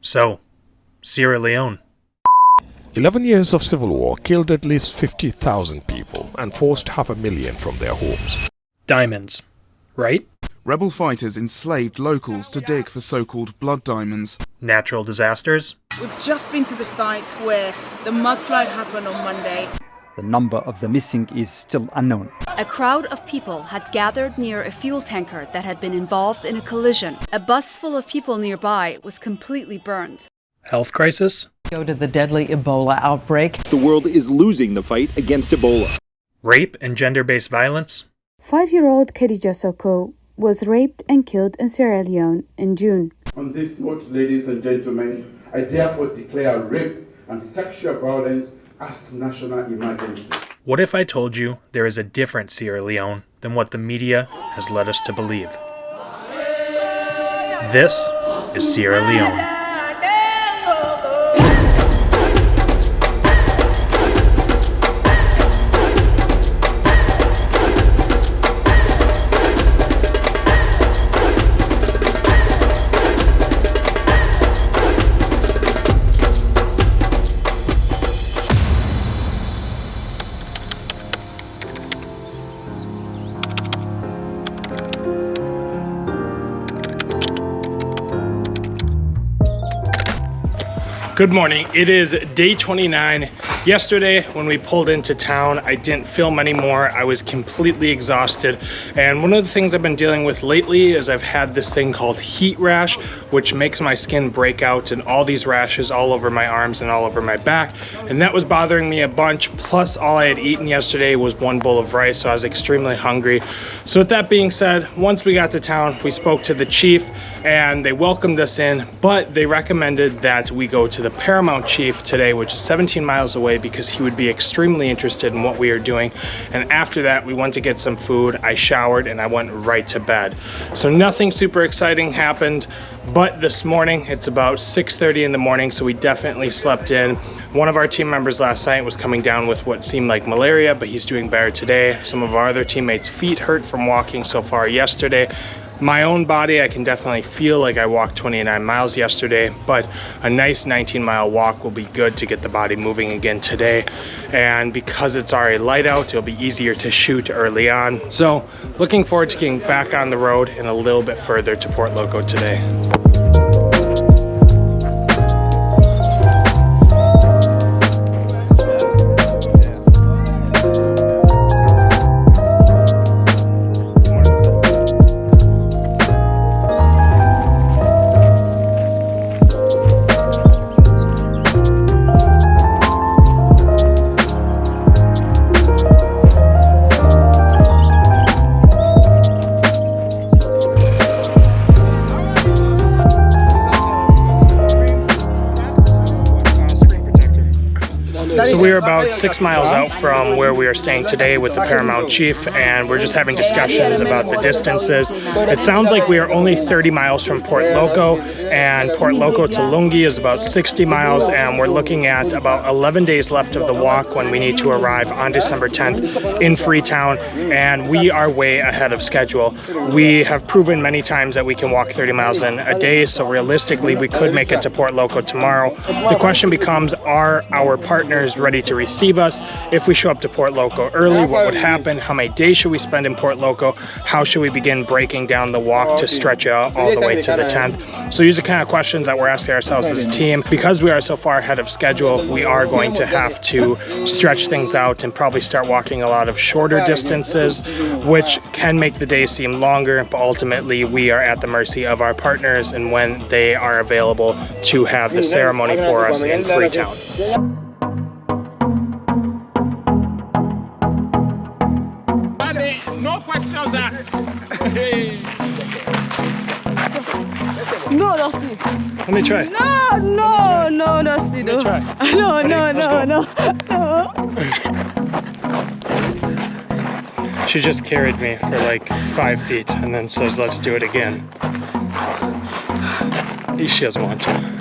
So, Sierra Leone. 11 years of civil war killed at least 50,000 people and forced 500,000 from their homes. Diamonds, right? Rebel fighters enslaved locals to dig for so-called blood diamonds. Natural disasters. We've just been to the site where the mudslide happened on Monday. The number of the missing is still unknown. A crowd of people had gathered near a fuel tanker that had been involved in a collision. A bus full of people nearby was completely burned. Health crisis. Go to the deadly Ebola outbreak. The world is losing the fight against Ebola. Rape and gender-based violence. 5-year-old Khadija Soko was raped and killed in Sierra Leone in June. On this note, ladies and gentlemen, I therefore declare rape and sexual violence as national emergency. What if I told you there is a different Sierra Leone than what the media has led us to believe? This is Sierra Leone. Good morning. It is day 29. Yesterday, when we pulled into town, I didn't film anymore. I was completely exhausted. And one of the things I've been dealing with lately is I've had this thing called heat rash, which makes my skin break out and all these rashes all over my arms and all over my back. And that was bothering me a bunch. Plus, all I had eaten yesterday was one bowl of rice, so I was extremely hungry. So with that being said, once we got to town, we spoke to the chief and they welcomed us in, but they recommended that we go to the Paramount Chief today, which is 17 miles away, because he would be extremely interested in what we are doing. And after that, we went to get some food, I showered, and I went right to bed. So nothing super exciting happened, but this morning, it's about 6:30 in the morning, so we definitely slept in. One of our team members last night was coming down with what seemed like malaria, but he's doing better today. Some of our other teammates' feet hurt from walking so far yesterday. My own body, I can definitely feel like I walked 29 miles yesterday, but a nice 19-mile walk will be good to get the body moving again today. And because it's already light out, it'll be easier to shoot early on. So looking forward to getting back on the road and a little bit further to Port Loco today. So we are about 6 miles out from where we are staying today with the Paramount Chief, and we're just having discussions about the distances. It sounds like we are only 30 miles from Port Loco, and Port Loco to Lungi is about 60 miles, and we're looking at about 11 days left of the walk when we need to arrive on December 10th in Freetown, and we are way ahead of schedule. We have proven many times that we can walk 30 miles in a day, so realistically we could make it to Port Loco tomorrow. The question becomes, are our partners ready to receive us? If we show up to Port Loco early, what would happen? How many days should we spend in Port Loco? How should we begin breaking down the walk to stretch out all the way to the 10th? So these are kind of questions that we're asking ourselves as a team. Because we are so far ahead of schedule, we are going to have to stretch things out and probably start walking a lot of shorter distances, which can make the day seem longer, but ultimately we are at the mercy of our partners and when they are available to have the ceremony for us in Freetown. No questions asked. No, Dusty. Let me try. No, Dusty. Let me try. No. She just carried me for like 5 feet and then says, let's do it again. She doesn't want to.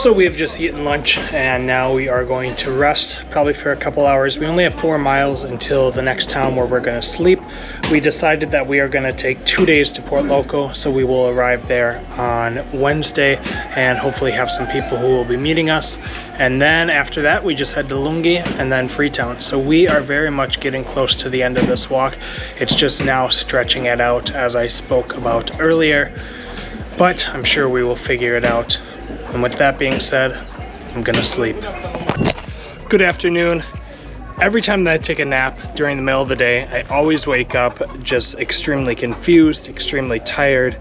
So we have just eaten lunch and now we are going to rest probably for a couple hours. We only have 4 miles until the next town where we're going to sleep. We decided that we are going to take 2 days to Port Loco, so we will arrive there on Wednesday and hopefully have some people who will be meeting us. And then after that we just head to Lungi and then Freetown. So we are very much getting close to the end of this walk. It's just now stretching it out as I spoke about earlier, but I'm sure we will figure it out. And with that being said, I'm gonna sleep. Good afternoon. Every time that I take a nap during the middle of the day, I always wake up just extremely confused, extremely tired,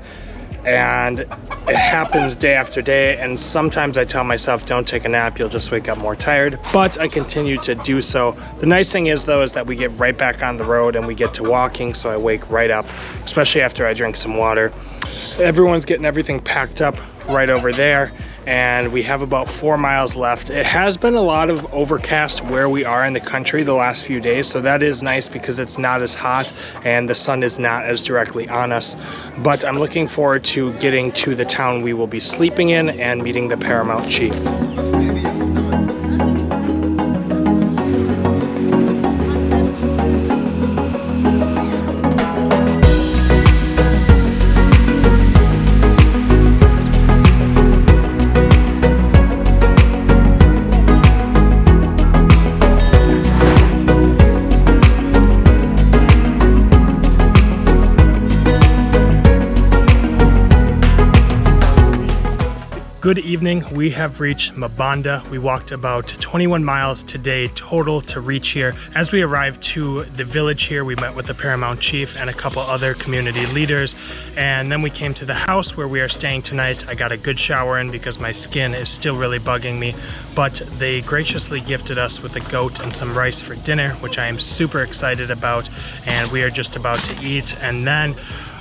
and it happens day after day. And sometimes I tell myself, don't take a nap, you'll just wake up more tired, but I continue to do so. The nice thing is though, is that we get right back on the road and we get to walking, so I wake right up, especially after I drink some water. Everyone's getting everything packed up right over there, and we have about 4 miles left. It has been a lot of overcast where we are in the country the last few days, so that is nice because it's not as hot and the sun is not as directly on us. But I'm looking forward to getting to the town we will be sleeping in and meeting the Paramount Chief. Good evening. We have reached Mabanda. We walked about 21 miles today total to reach here. As we arrived to the village here, we met with the Paramount Chief and a couple other community leaders. And then we came to the house where we are staying tonight. I got a good shower in because my skin is still really bugging me. But they graciously gifted us with a goat and some rice for dinner, which I am super excited about. And we are just about to eat. And then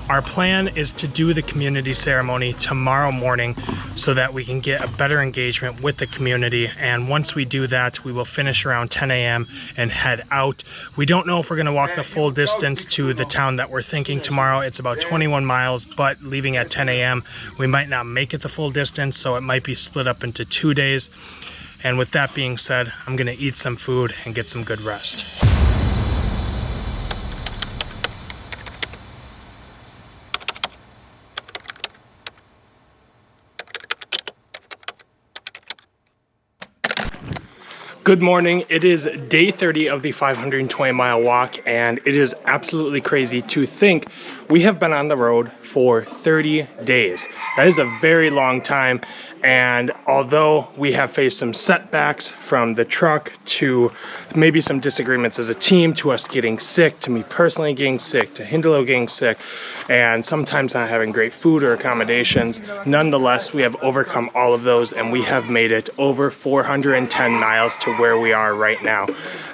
our plan is to do the community ceremony tomorrow morning so that we can get a better engagement with the community. And once we do that, we will finish around 10 a.m. and head out. We don't know if we're gonna walk the full distance to the town that we're thinking tomorrow. It's about 21 miles, but leaving at 10 a.m. we might not make it the full distance, so it might be split up into 2 days. And with that being said, I'm gonna eat some food and get some good rest. Good morning. It is day 30 of the 520 mile walk, and it is absolutely crazy to think we have been on the road for 30 days. That is a very long time, and although we have faced some setbacks from the truck to maybe some disagreements as a team, to us getting sick, to me personally getting sick, to Hindalo getting sick, and sometimes not having great food or accommodations, nonetheless, we have overcome all of those and we have made it over 410 miles to where we are right now.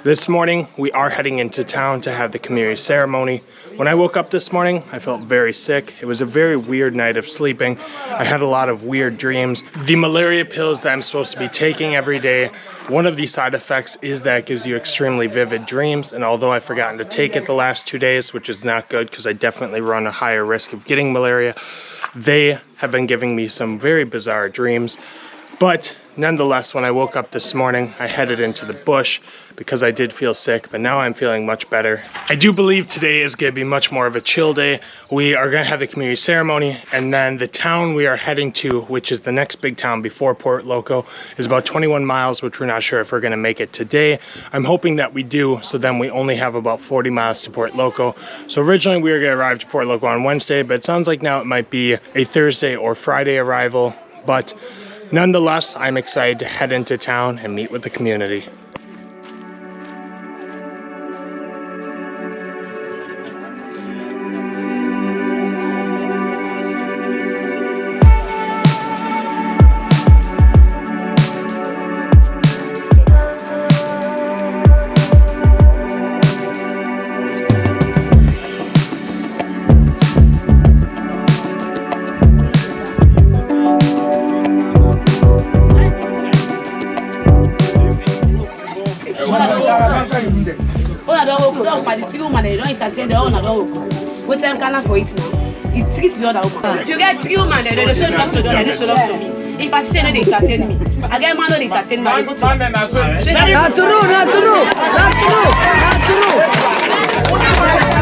This morning, we are heading into town to have the community ceremony. When I woke up this morning, I felt very sick. It was a very weird night of sleeping. I had a lot of weird dreams. The malaria pills that I'm supposed to be taking every day, one of the side effects is that it gives you extremely vivid dreams, and although I've forgotten to take it the last 2 days, which is not good because I definitely run a higher risk of getting malaria, they have been giving me some very bizarre dreams. But nonetheless, when I woke up this morning, I headed into the bush because I did feel sick, but now I'm feeling much better. I do believe today is going to be much more of a chill day. We are going to have the community ceremony, and then the town we are heading to, which is the next big town before Port Loco, is about 21 miles, which we're not sure if we're going to make it today. I'm hoping that we do, so then we only have about 40 miles to Port Loco. So originally we were going to arrive to Port Loco on Wednesday, but it sounds like now it might be a Thursday or Friday arrival. But nonetheless, I'm excited to head into town and meet with the community. What time can I for it now? It takes the other woman. You get 3 women, they show love to them, they show love to me. If I say no, they entertain me. I get man, no, they entertain me. I go to. Not true, not true, not true, not true.